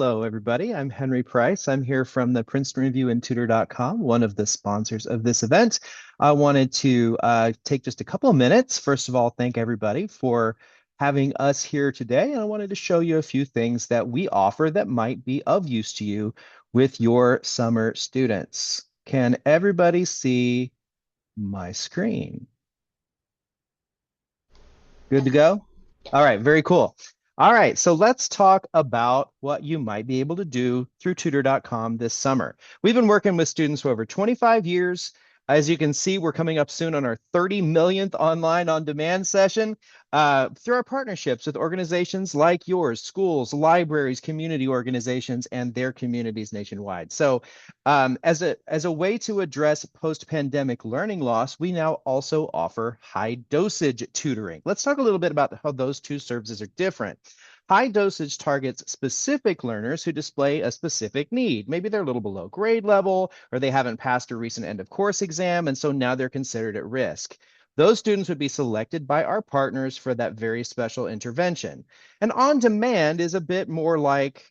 Hello, everybody. I'm Henry Price. I'm here from the Princeton Review and Tutor.com, one of the sponsors of this event. I wanted to take just a couple of minutes. First of all, thank everybody for having us here today. And I wanted to show you a few things that we offer that might be of use to you with your summer students. Can everybody see my screen? Good to go? All right, very cool. All right, so let's talk about what you might be able to do through tutor.com this summer. We've been working with students for over 25 years. As you can see, we're coming up soon on our 30 millionth online on demand session through our partnerships with organizations like yours, schools, libraries, community organizations, and their communities nationwide. So as a way to address post-pandemic learning loss, we now also offer high dosage tutoring. Let's talk a little bit about how those two services are different. High dosage targets specific learners who display a specific need. Maybe they're a little below grade level, or they haven't passed a recent end of course exam, and so now they're considered at risk. Those students would be selected by our partners for that very special intervention. And on demand is a bit more like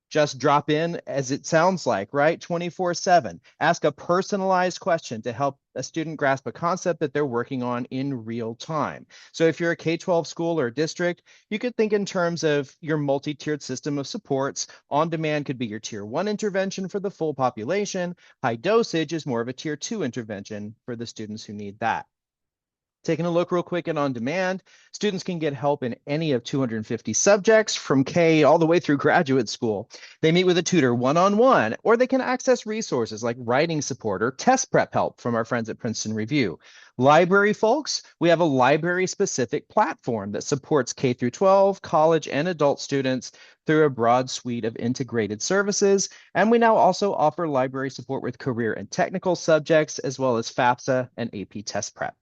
just drop in, as it sounds like, right? 24/7. Ask a personalized question to help a student grasp a concept that they're working on in real time. So if you're a K-12 school or district, you could think in terms of your multi-tiered system of supports. On demand could be your tier 1 intervention for the full population. High dosage is more of a tier 2 intervention for the students who need that. Taking a look real quick at on demand, students can get help in any of 250 subjects from K all the way through graduate school. They meet with a tutor one-on-one, or they can access resources like writing support or test prep help from our friends at Princeton Review. Library folks, we have a library-specific platform that supports K through 12, college, and adult students through a broad suite of integrated services. And we now also offer library support with career and technical subjects, as well as FAFSA and AP test prep.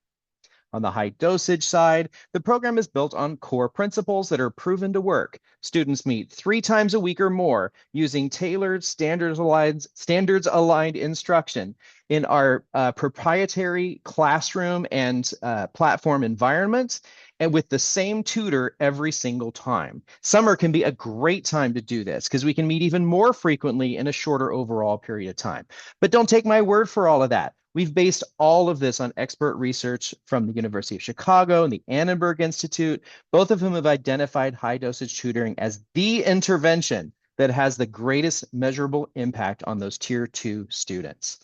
On the high dosage side, the program is built on core principles that are proven to work. Students meet 3 times a week or more using tailored standards-aligned instruction in our proprietary classroom and platform environments, and with the same tutor every single time. Summer can be a great time to do this because we can meet even more frequently in a shorter overall period of time. But don't take my word for all of that. We've based all of this on expert research from the University of Chicago and the Annenberg Institute, both of whom have identified high dosage tutoring as the intervention that has the greatest measurable impact on those tier 2 students.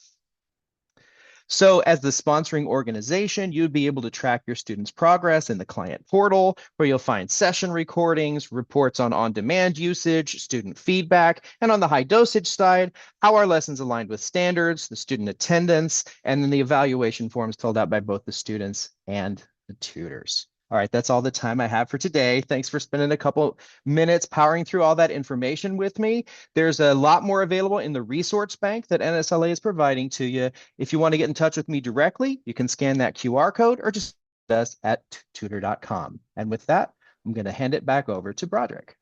So as the sponsoring organization, you'd be able to track your students' progress in the client portal, where you'll find session recordings, reports on on-demand usage, student feedback, and on the high dosage side, how our lessons aligned with standards, the student attendance, and then the evaluation forms filled out by both the students and the tutors. All right, that's all the time I have for today. Thanks for spending a couple minutes powering through all that information with me. There's a lot more available in the resource bank that NSLA is providing to you. If you want to get in touch with me directly, you can scan that QR code or just us at tutor.com. And with that, I'm going to hand it back over to Broderick.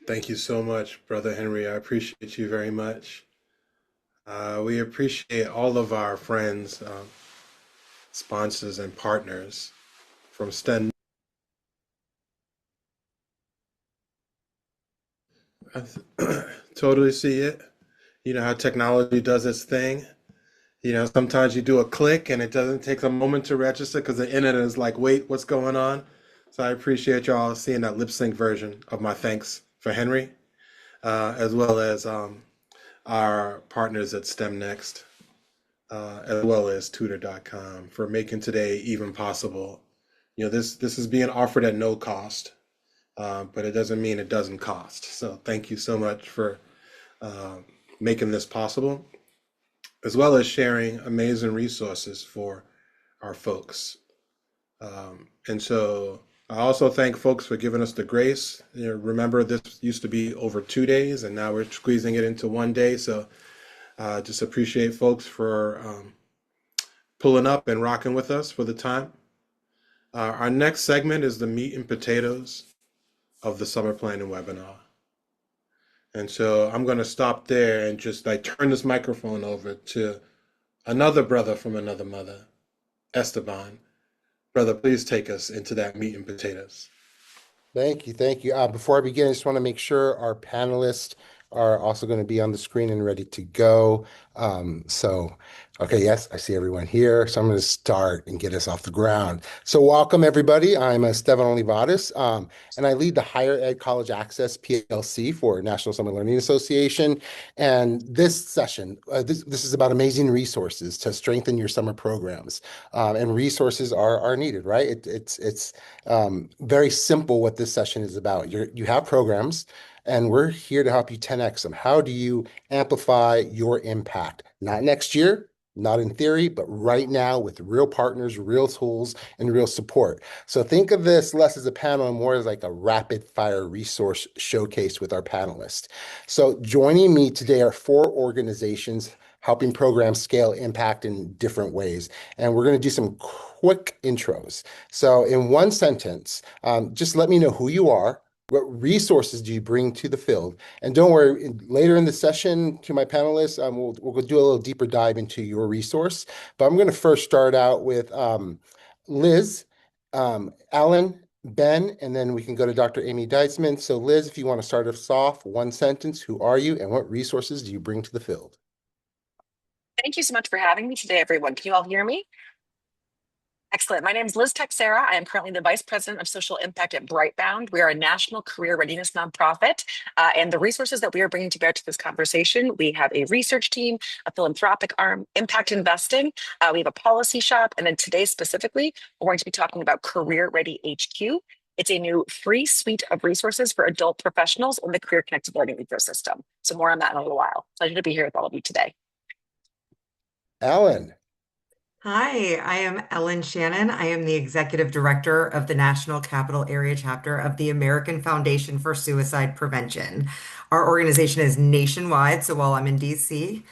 Thank you so much, Brother Henry. I appreciate you very much. We appreciate all of our friends, sponsors, and partners from STEM. I totally see it. You know how technology does its thing. You know, sometimes you do a click and it doesn't take a moment to register because the internet is like, wait, what's going on? So I appreciate y'all seeing that lip sync version of my thanks for Henry, as well as our partners at STEM Next, as well as tutor.com for making today even possible. You know, this is being offered at no cost, but it doesn't mean it doesn't cost. So thank you so much for making this possible, as well as sharing amazing resources for our folks. And so I also thank folks for giving us the grace. You know, remember, this used to be over 2 days, and now we're squeezing it into 1 day. So just appreciate folks for pulling up and rocking with us for the time. Our next segment is the meat and potatoes of the summer planning webinar. And so I'm going to stop there and just like turn this microphone over to another brother from another mother, Esteban. Brother, please take us into that meat and potatoes. Thank you. Thank you. Before I begin, I just want to make sure our panelists are also going to be on the screen and ready to go. Okay, yes, I see everyone here. So I'm going to start and get us off the ground. So welcome, everybody. I'm Esteban Olivares, and I lead the Higher Ed College Access PLC for National Summer Learning Association. And this session, this is about amazing resources to strengthen your summer programs. And resources are needed, right? It's very simple what this session is about. You have programs, and we're here to help you 10x them. How do you amplify your impact? Not next year, not in theory, but right now with real partners, real tools, and real support. So think of this less as a panel and more as like a rapid fire resource showcase with our panelists. So joining me today are 4 organizations helping programs scale impact in different ways. And we're going to do some quick intros. So in one sentence, just let me know who you are, what resources do you bring to the field? And don't worry, later in the session to my panelists, we'll do a little deeper dive into your resource. But I'm going to first start out with Liz, Alan, Ben, and then we can go to Dr. Amy Deitzman. So Liz, if you want to start us off, one sentence, who are you and what resources do you bring to the field? Thank you so much for having me today, everyone. Can you all hear me? Excellent. My name is Liz Texiera. I am currently the Vice President of Social Impact at Britebound. We are a national career readiness nonprofit. And the resources that we are bringing to bear to this conversation, we have a research team, a philanthropic arm, impact investing. We have a policy shop. And then today specifically, we're going to be talking about Career Ready HQ. It's a new free suite of resources for adult professionals in the career connected learning ecosystem. So more on that in a little while. Pleasure to be here with all of you today. Alan. Hi, I am Ellen Shannon. I am the Executive Director of the National Capital Area Chapter of the American Foundation for Suicide Prevention. Our organization is nationwide, so while I'm in DC,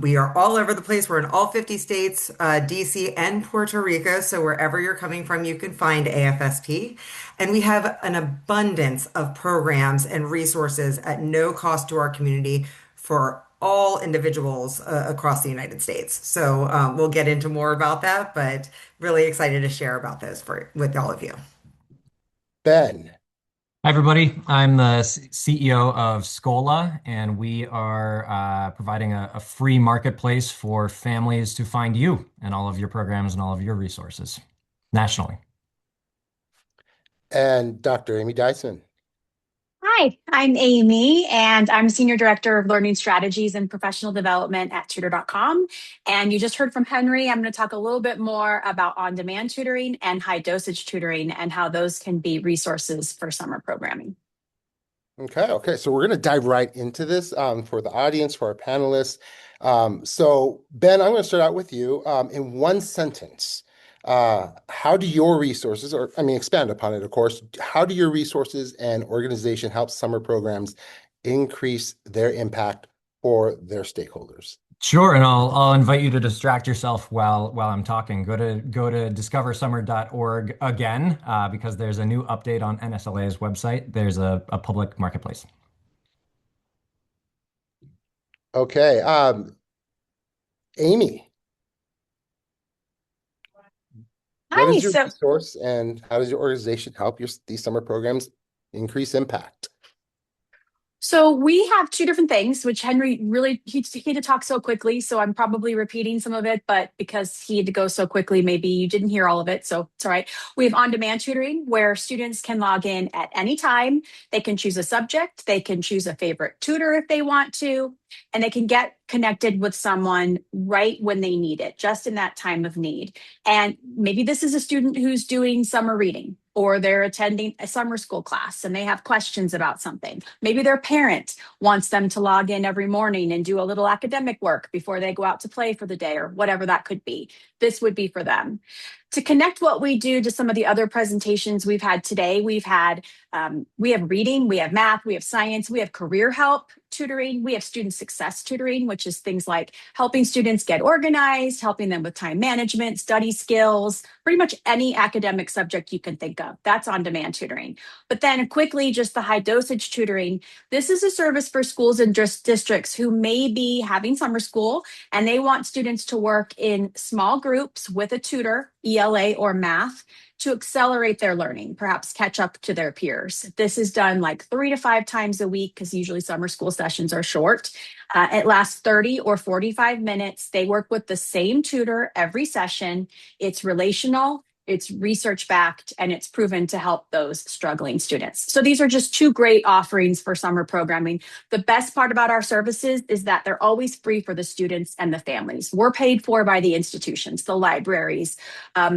we are all over the place. We're in all 50 states, DC and Puerto Rico, so wherever you're coming from, you can find AFSP. And we have an abundance of programs and resources at no cost to our community for all individuals across the United States. So we'll get into more about that, but really excited to share about those with all of you. Ben. Hi, everybody. I'm the CEO of Schola, and we are providing a free marketplace for families to find you and all of your programs and all of your resources nationally. And Dr. Amy Dyson. Hi, I'm Amy, and I'm Senior Director of Learning Strategies and Professional Development at Tutor.com. And you just heard from Henry. I'm going to talk a little bit more about on-demand tutoring and high-dosage tutoring and how those can be resources for summer programming. Okay. So we're going to dive right into this for the audience, for our panelists. So Ben, I'm going to start out with you. In one sentence, how do your resources, expand upon it, of course, how do your resources and organization help summer programs increase their impact for their stakeholders? Sure, and I'll invite you to distract yourself while I'm talking. Go to discoversummer.org again, because there's a new update on NSLA's website. There's a public marketplace. Okay. Amy. What is your resource and how does your organization help these summer programs increase impact? So we have 2 different things, which Henry really, he had to talk so quickly. So I'm probably repeating some of it, but because he had to go so quickly, maybe you didn't hear all of it. So it's all right. We have on-demand tutoring where students can log in at any time. They can choose a subject. They can choose a favorite tutor if they want to, and they can get connected with someone right when they need it, just in that time of need. And maybe this is a student who's doing summer reading, or they're attending a summer school class and they have questions about something. Maybe their parent wants them to log in every morning and do a little academic work before they go out to play for the day, or whatever that could be. This would be for them. To connect what we do to some of the other presentations we've had today, we have reading, we have math, we have science, we have career help tutoring, we have student success tutoring, which is things like helping students get organized, helping them with time management, study skills, pretty much any academic subject you can think of. That's on-demand tutoring. But then quickly, just the high dosage tutoring. This is a service for schools and districts who may be having summer school and they want students to work in small groups with a tutor, ELA or math to accelerate their learning, perhaps catch up to their peers. This is done like 3 to 5 times a week because usually summer school sessions are short. It lasts 30 or 45 minutes. They work with the same tutor every session. It's relational, it's research backed, and it's proven to help those struggling students. So these are just two great offerings for summer programming. The best part about our services is that they're always free for the students and the families. We're paid for by the institutions, the libraries,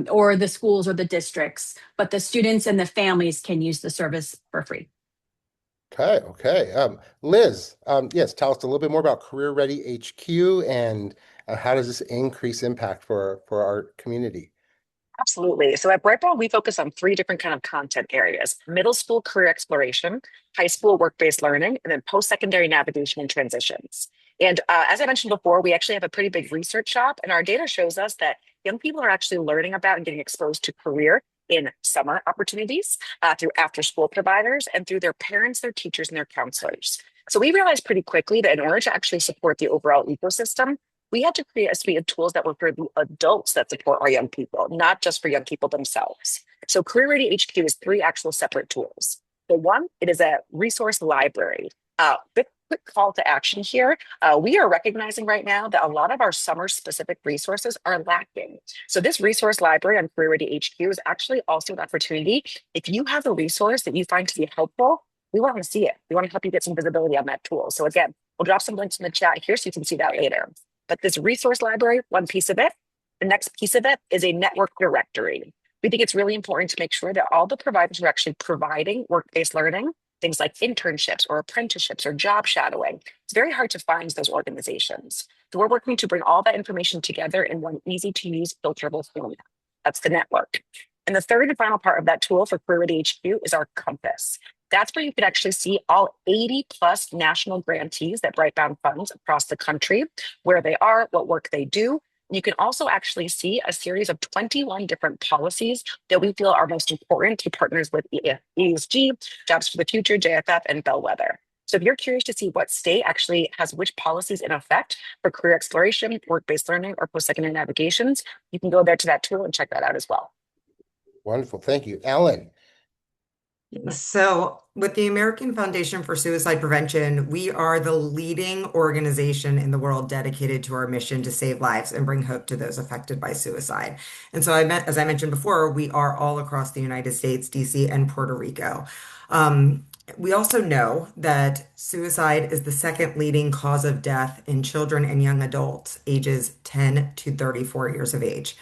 or the schools or the districts, but the students and the families can use the service for free. Okay, okay. Liz, yes, tell us a little bit more about Career Ready HQ and how does this increase impact for our community? Absolutely. So at Britebound, we focus on three different kind of content areas: middle school career exploration, high school work-based learning, and then post-secondary navigation and transitions. And as I mentioned before, we actually have a pretty big research shop, and our data shows us that young people are actually learning about and getting exposed to career in summer opportunities through after-school providers and through their parents, their teachers, and their counselors. So we realized pretty quickly that in order to actually support the overall ecosystem, we had to create a suite of tools that were for the adults that support our young people, not just for young people themselves. So Career Ready HQ is three actual separate tools. The one, it is a resource library. Quick call to action here. We are recognizing right now that a lot of our summer specific resources are lacking. So this resource library on Career Ready HQ is actually also an opportunity. If you have a resource that you find to be helpful, we want to see it. We want to help you get some visibility on that tool. So again, we'll drop some links in the chat here so you can see that later. But this resource library, one piece of it. The next piece of it is a network directory. We think it's really important to make sure that all the providers are actually providing work-based learning, things like internships or apprenticeships or job shadowing. It's very hard to find those organizations. So we're working to bring all that information together in one easy to use filterable format. That's the network. And the third and final part of that tool for Career Ready HQ is our compass. That's where you can actually see all 80 plus national grantees that Britebound funds across the country, where they are, what work they do. You can also actually see a series of 21 different policies that we feel are most important to partners with ESG, Jobs for the Future, JFF, and Bellwether. So if you're curious to see what state actually has which policies in effect for career exploration, work-based learning, or post-secondary navigations, you can go there to that tool and check that out as well. Wonderful. Thank you. Ellen. So, with the American Foundation for Suicide Prevention, we are the leading organization in the world dedicated to our mission to save lives and bring hope to those affected by suicide. And so, as I mentioned before, we are all across the United States, DC, and Puerto Rico. We also know that suicide is the second leading cause of death in children and young adults ages 10 to 34 years of age.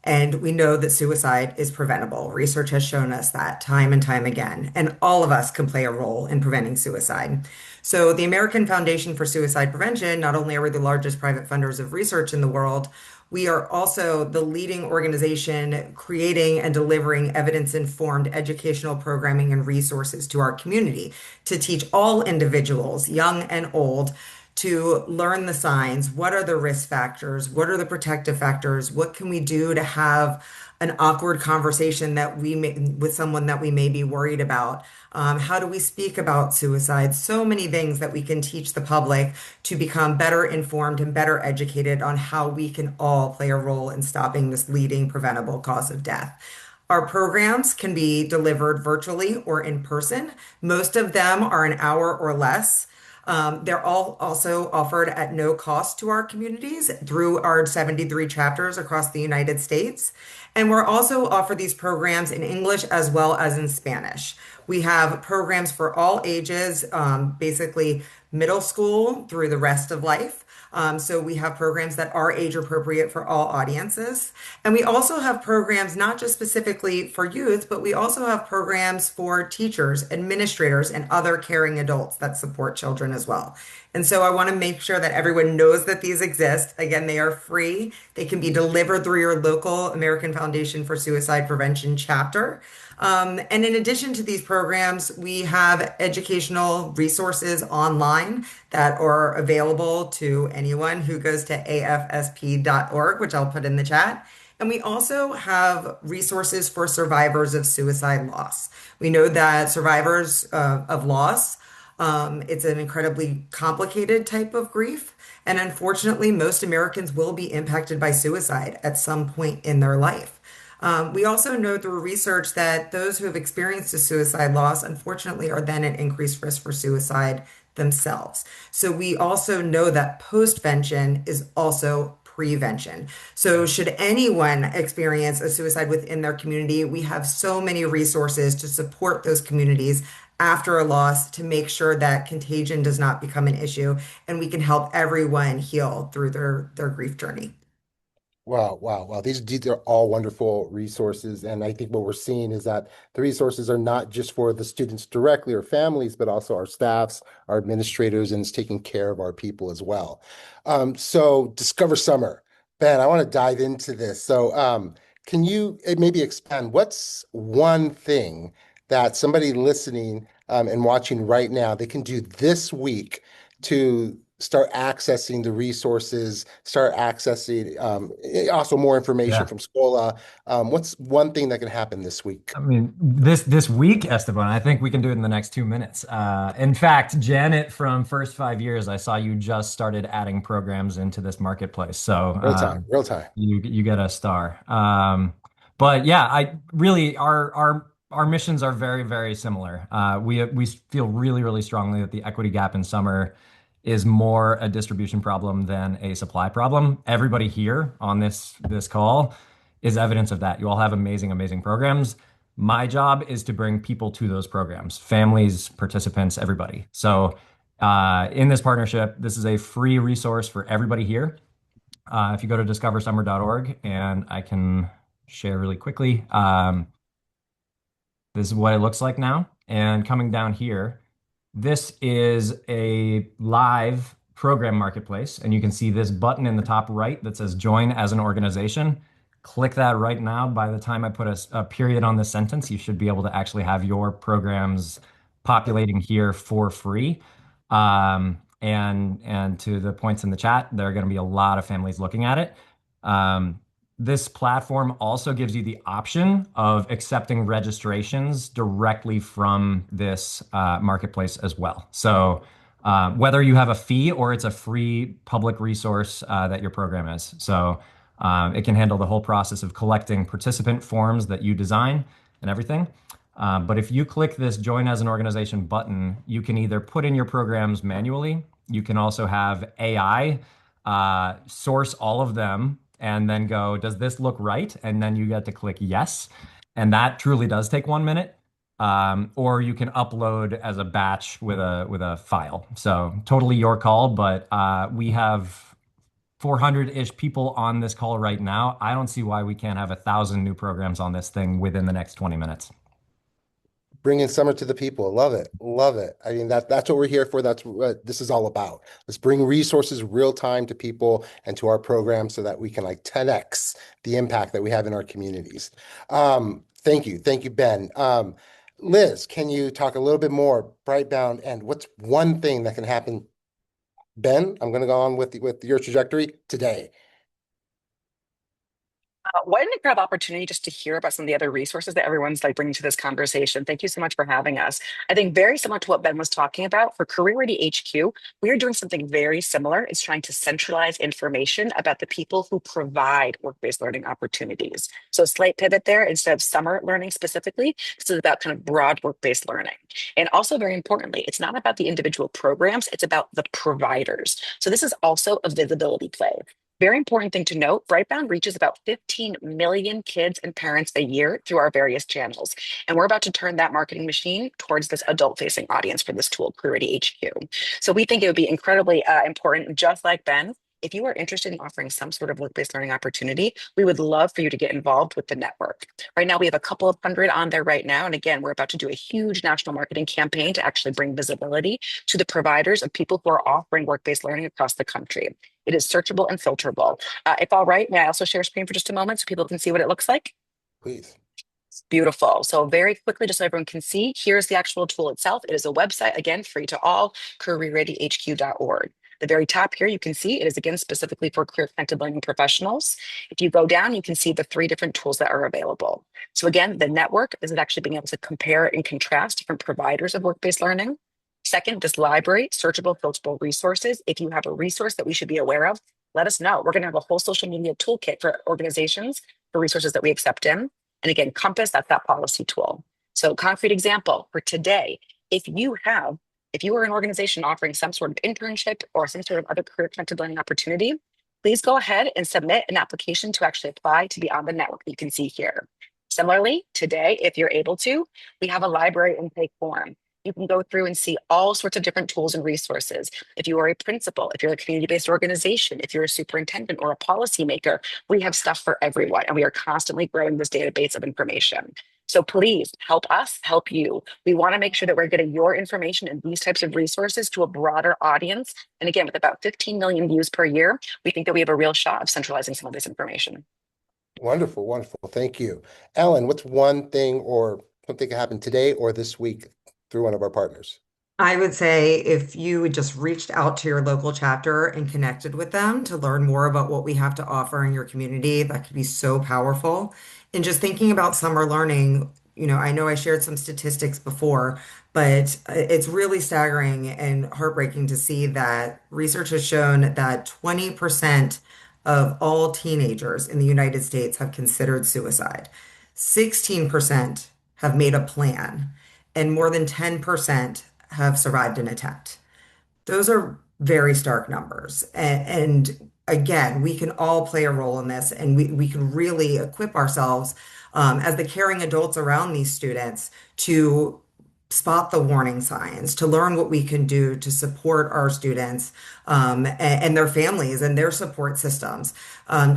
And we know that suicide is preventable. Research has shown us that time and time again. And all of us can play a role in preventing suicide. So, the American Foundation for Suicide Prevention, not only are we the largest private funders of research in the world, we are also the leading organization creating and delivering evidence-informed educational programming and resources to our community to teach all individuals, young and old, to learn the signs. What are the risk factors? What are the protective factors? What can we do to have an awkward conversation that with someone that we may be worried about? How do we speak about suicide? So many things that we can teach the public to become better informed and better educated on how we can all play a role in stopping this leading preventable cause of death. Our programs can be delivered virtually or in person. Most of them are an hour or less. They're all also offered at no cost to our communities through our 73 chapters across the United States. And we're also offer these programs in English as well as in Spanish. We have programs for all ages, basically middle school through the rest of life. So we have programs that are age appropriate for all audiences. And we also have programs not just specifically for youth, but we also have programs for teachers, administrators, and other caring adults that support children as well. And so I want to make sure that everyone knows that these exist. Again, they are free. They can be delivered through your local American Foundation for Suicide Prevention chapter. And in addition to these programs, we have educational resources online that are available to anyone who goes to afsp.org, which I'll put in the chat. And we also have resources for survivors of suicide loss. We know that survivors of loss, it's an incredibly complicated type of grief. And unfortunately, most Americans will be impacted by suicide at some point in their life. We also know through research that those who have experienced a suicide loss, unfortunately, are then at increased risk for suicide themselves. So we also know that postvention is also prevention. So should anyone experience a suicide within their community, we have so many resources to support those communities after a loss to make sure that contagion does not become an issue and we can help everyone heal through their grief journey. Wow, wow, wow. These are all wonderful resources. And I think what we're seeing is that the resources are not just for the students directly or families, but also our staffs, our administrators, and it's taking care of our people as well. So Discover Summer. Ben, I want to dive into this. So can you maybe expand what's one thing that somebody listening and watching right now they can do this week to start accessing the resources, start accessing also more information Yeah. from Schola. What's one thing that can happen this week? I mean, this week, Esteban, I think we can do it in the next 2 minutes. In fact, Janet from First 5 Years, I saw you just started adding programs into this marketplace. So Real time, real time. you get a star. But yeah, I really our missions are very, very similar. We feel really, really strongly that the equity gap in summer is more a distribution problem than a supply problem. Everybody here on this call is evidence of that. You all have amazing, amazing programs. My job is to bring people to those programs, families, participants, everybody. So in this partnership, this is a free resource for everybody here. If you go to discoversummer.org, and I can share really quickly, this is what it looks like now. And coming down here, this is a live program marketplace, and you can see this button in the top right that says join as an organization. Click that right now. By the time I put a period on this sentence, you should be able to actually have your programs populating here for free. And to the points in the chat, there are going to be a lot of families looking at it. This platform also gives you the option of accepting registrations directly from this marketplace as well. So whether you have a fee or it's a free public resource that your program is. So it can handle the whole process of collecting participant forms that you design and everything. But if you click this join as an organization button, you can either put in your programs manually. You can also have AI source all of them and then go, does this look right? And then you get to click yes. And that truly does take 1 minute. Or you can upload as a batch with a file. So totally your call, but we have 400-ish people on this call right now. I don't see why we can't have 1,000 new programs on this thing within the next 20 minutes. Bringing summer to the people. Love it. Love it. I mean, that's what we're here for. That's what this is all about. Let's bring resources real time to people and to our program so that we can like 10x the impact that we have in our communities. Thank you. Thank you, Ben. Liz, can you talk a little bit more, Britebound, and what's one thing that can happen? Ben, I'm going to go on with your trajectory today. What an incredible opportunity just to hear about some of the other resources that everyone's like bringing to this conversation. Thank you so much for having us. I think very similar to what Ben was talking about for Career Ready HQ, we are doing something very similar. It's trying to centralize information about the people who provide work-based learning opportunities. So slight pivot there, instead of summer learning specifically, this is about kind of broad work-based learning. And also very importantly, it's not about the individual programs, it's about the providers. So this is also a visibility play. Very important thing to note, Brightbound reaches about 15 million kids and parents a year through our various channels. And we're about to turn that marketing machine towards this adult-facing audience for this tool, Career Ready HQ. So we think it would be incredibly important, just like Ben, if you are interested in offering some sort of work-based learning opportunity, we would love for you to get involved with the network. Right now, we have a couple of hundred on there right now. And again, we're about to do a huge national marketing campaign to actually bring visibility to the providers of people who are offering work-based learning across the country. It is searchable and filterable. If all right, may I also share screen for just a moment so people can see what it looks like? Please. Beautiful. So very quickly, just so everyone can see, here's the actual tool itself. It is a website, again, free to all, careerreadyhq.org. The very top here, you can see it is again specifically for career connected learning professionals. If you go down, you can see the 3 different tools that are available. So again, the network is actually being able to compare and contrast different providers of work-based learning. Second, this library, searchable, filterable resources. If you have a resource that we should be aware of, let us know. We're going to have a whole social media toolkit for organizations, for resources that we accept in. And again, Compass, that's that policy tool. So concrete example for today, if you are an organization offering some sort of internship or some sort of other career connected learning opportunity, please go ahead and submit an application to actually apply to be on the network that you can see here. Similarly, today, if you're able to, we have a library intake form. You can go through and see all sorts of different tools and resources. If you are a principal, if you're a community-based organization, if you're a superintendent or a policymaker, we have stuff for everyone, and we are constantly growing this database of information. So please help us help you. We want to make sure that we're getting your information and these types of resources to a broader audience. And again, with about 15 million views per year, we think that we have a real shot of centralizing some of this information. Wonderful, wonderful. Thank you. Ellen, what's one thing or something that happened today or this week through one of our partners? I would say if you just reached out to your local chapter and connected with them to learn more about what we have to offer in your community, that could be so powerful. And just thinking about summer learning, I know I shared some statistics before, but it's really staggering and heartbreaking to see that research has shown that 20% of all teenagers in the United States have considered suicide. 16% have made a plan, and more than 10% have survived an attempt. Those are very stark numbers. And again, we can all play a role in this, and we can really equip ourselves as the caring adults around these students to spot the warning signs, to learn what we can do to support our students and their families and their support systems,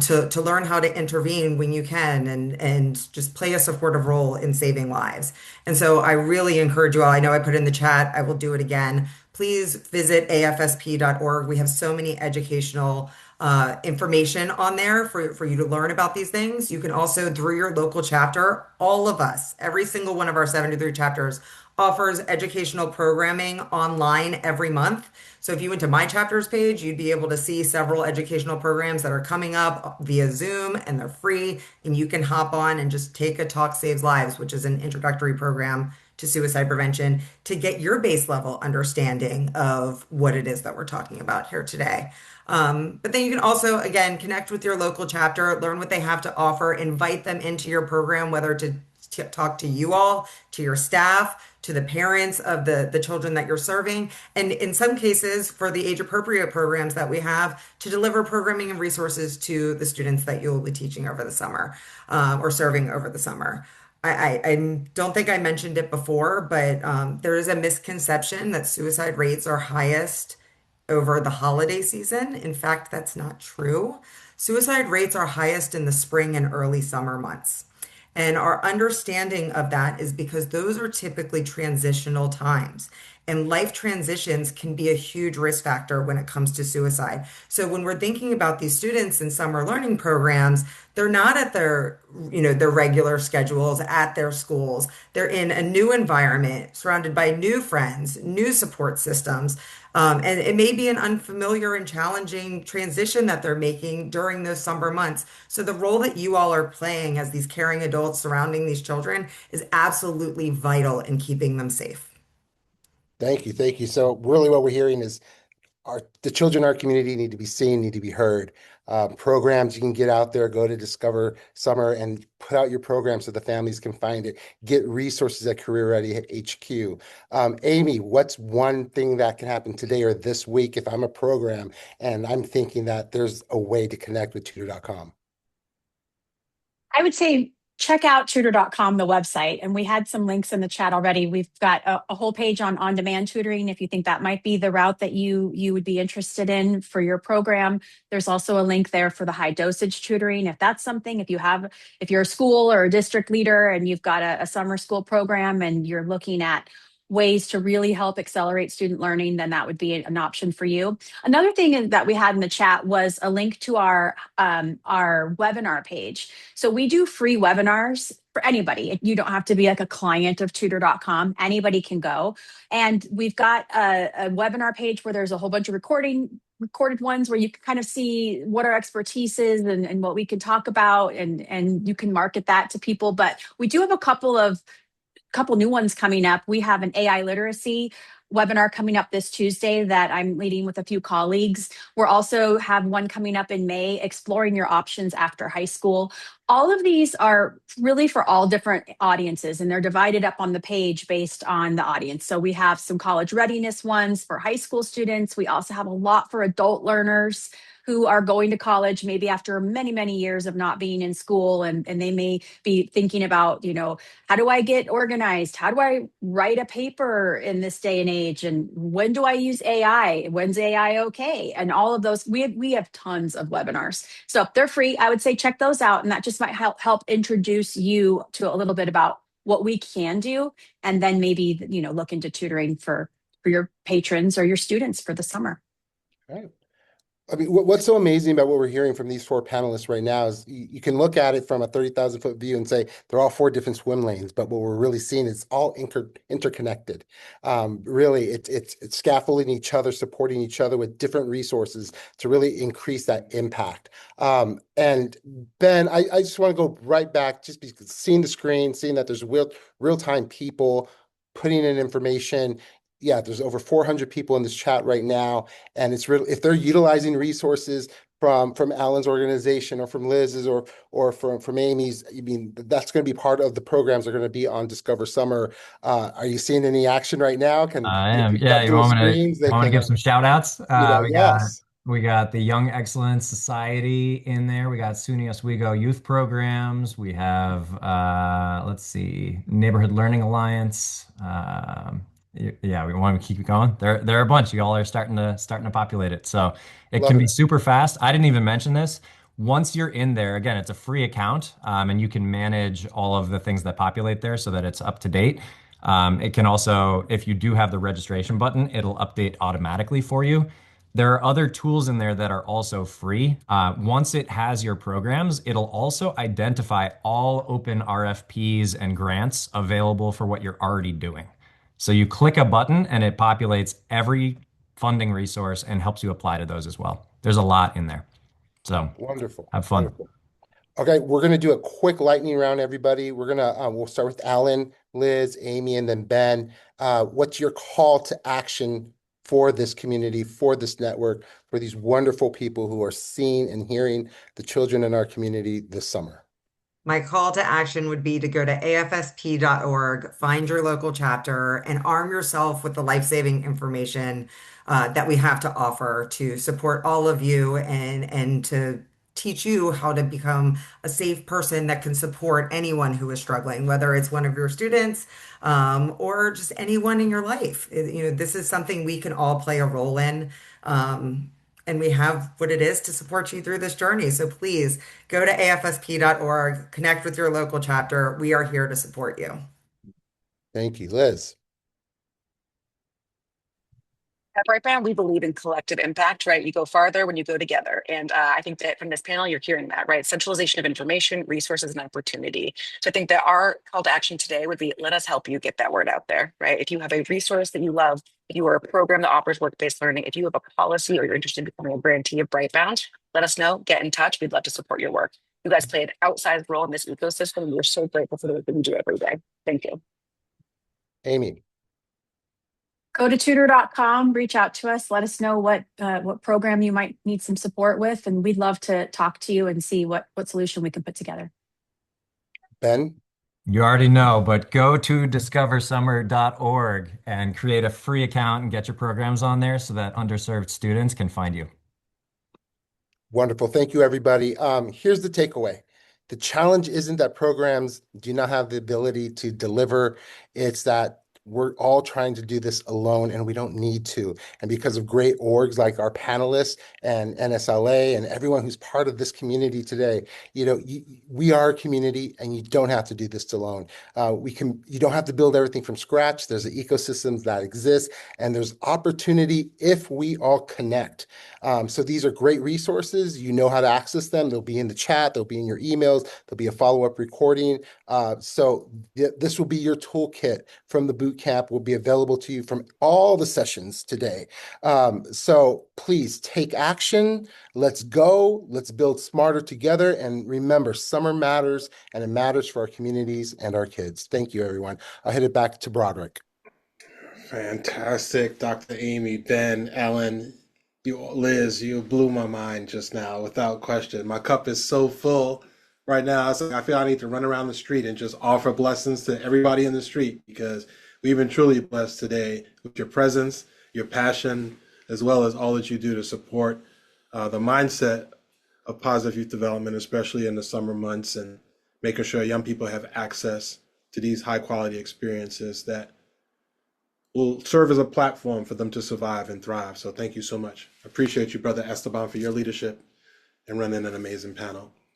to learn how to intervene when you can and just play a supportive role in saving lives. And so I really encourage you all. I know I put it in the chat. I will do it again. Please visit afsp.org. We have so many educational information on there for you to learn about these things. You can also, through your local chapter, all of us, every single one of our 73 chapters offers educational programming online every month. So if you went to my chapters page, you'd be able to see several educational programs that are coming up via Zoom, and they're free. And you can hop on and just take a Talk Saves Lives, which is an introductory program to suicide prevention, to get your base level understanding of what it is that we're talking about here today. But then you can also, again, connect with your local chapter, learn what they have to offer, invite them into your program, whether to talk to you all, to your staff, to the parents of the children that you're serving, and in some cases, for the age-appropriate programs that we have, to deliver programming and resources to the students that you'll be teaching over the summer or serving over the summer. I don't think I mentioned it before, but there is a misconception that suicide rates are highest over the holiday season. In fact, that's not true. Suicide rates are highest in the spring and early summer months. And our understanding of that is because those are typically transitional times. And life transitions can be a huge risk factor when it comes to suicide. So when we're thinking about these students in summer learning programs, they're not at their regular schedules at their schools. They're in a new environment, surrounded by new friends, new support systems. And it may be an unfamiliar and challenging transition that they're making during those summer months. So the role that you all are playing as these caring adults surrounding these children is absolutely vital in keeping them safe. Thank you. Thank you. So really what we're hearing is the children in our community need to be seen, need to be heard. Programs you can get out there, go to Discover Summer and put out your program so the families can find it. Get resources at Career Ready HQ. Amy, what's one thing that can happen today or this week if I'm a program and I'm thinking that there's a way to connect with tutor.com? I would say check out tutor.com, the website. And we had some links in the chat already. We've got a whole page on on-demand tutoring if you think that might be the route that you would be interested in for your program. There's also a link there for the high dosage tutoring. If that's something, if you're a school or a district leader and you've got a summer school program and you're looking at ways to really help accelerate student learning, then that would be an option for you. Another thing that we had in the chat was a link to our webinar page. So we do free webinars for anybody. You don't have to be like a client of tutor.com. Anybody can go. And we've got a webinar page where there's a whole bunch of recorded ones where you can kind of see what our expertise is and what we can talk about, and you can market that to people. But we do have a couple new ones coming up. We have an AI literacy webinar coming up this Tuesday that I'm leading with a few colleagues. We're also have one coming up in May, exploring your options after high school. All of these are really for all different audiences, and they're divided up on the page based on the audience. So we have some college readiness ones for high school students. We also have a lot for adult learners who are going to college maybe after many, many years of not being in school, and they may be thinking about, how do I get organized? How do I write a paper in this day and age? And when do I use AI? When's AI okay? And all of those, we have tons of webinars. So they're free. I would say check those out. And that just might help introduce you to a little bit about what we can do. And then maybe, look into tutoring for your patrons or your students for the summer. All right. I mean, what's so amazing about what we're hearing from these four panelists right now is you can look at it from a 30,000-foot view and say they're all four different swim lanes, but what we're really seeing is all interconnected. Really, it's scaffolding each other, supporting each other with different resources to really increase that impact. And Ben, I just want to go right back, just because seeing the screen, seeing that there's real-time people putting in information. Yeah, there's over 400 people in this chat right now, and it's really, if they're utilizing resources from Alan's organization or from Liz's or from Amy's, I mean, that's going to be part of the programs that are going to be on Discover Summer. Are you seeing any action right now? I am. Yeah, you want me to give some shout outs? Yes. We got the Young Excellence Society in there. We got SUNY Oswego youth programs. We have, let's see, Neighborhood Learning Alliance. Yeah, we want to keep going. There are a bunch. You all are starting to populate it. So it Love can be it. super fast. I didn't even mention this. Once you're in there, again, it's a free account, and you can manage all of the things that populate there so that it's up to date. It can also, if you do have the registration button, it'll update automatically for you. There are other tools in there that are also free. Once it has your programs, it'll also identify all open RFPs and grants available for what you're already doing. So you click a button and it populates every funding resource and helps you apply to those as well. There's a lot in there. So Wonderful. have fun. Wonderful. Okay, we're going to do a quick lightning round, everybody. We'll start with Alan, Liz, Amy, and then Ben. What's your call to action for this community, for this network, for these wonderful people who are seeing and hearing the children in our community this summer? My call to action would be to go to afsp.org, find your local chapter, and arm yourself with the life-saving information that we have to offer to support all of you and to teach you how to become a safe person that can support anyone who is struggling, whether it's one of your students or just anyone in your life. This is something we can all play a role in. And we have what it is to support you through this journey. So please go to afsp.org, connect with your local chapter. We are here to support you. Thank you, Liz. At Brightbound, we believe in collective impact, right? You go farther when you go together. And I think that from this panel, you're hearing that, right? Centralization of information, resources, and opportunity. So I think that our call to action today would be, let us help you get that word out there, right? If you have a resource that you love, if you are a program that offers work-based learning, if you have a policy or you're interested in becoming a grantee of Brightbound, let us know, get in touch. We'd love to support your work. You guys play an outsized role in this ecosystem, and we're so grateful for the work that you do every day. Thank you. Amy. Go to tutor.com, reach out to us, let us know what program you might need some support with, and we'd love to talk to you and see what solution we can put together. Ben? You already know, but go to discoversummer.org and create a free account and get your programs on there so that underserved students can find you. Wonderful. Thank you, everybody. Here's the takeaway. The challenge isn't that programs do not have the ability to deliver. It's that we're all trying to do this alone and we don't need to. And because of great orgs like our panelists and NSLA and everyone who's part of this community today, we are a community and you don't have to do this alone. You don't have to build everything from scratch. There's ecosystems that exist and there's opportunity if we all connect. So these are great resources. You know how to access them. They'll be in the chat. They'll be in your emails. There'll be a follow-up recording. So this will be your toolkit from the boot camp, will be available to you from all the sessions today. So please take action. Let's go. Let's build smarter together. And remember, summer matters and it matters for our communities and our kids. Thank you, everyone. I'll hit it back to Broderick. Fantastic, Dr. Amy, Ben, Ellen, you, Liz, you blew my mind just now, without question. My cup is so full right now. It's like I feel I need to run around the street and just offer blessings to everybody in the street because we've been truly blessed today with your presence, your passion, as well as all that you do to support the mindset of positive youth development, especially in the summer months, and making sure young people have access to these high quality experiences that will serve as a platform for them to survive and thrive. So thank you so much. I appreciate you, Brother Esteban, for your leadership and running an amazing panel.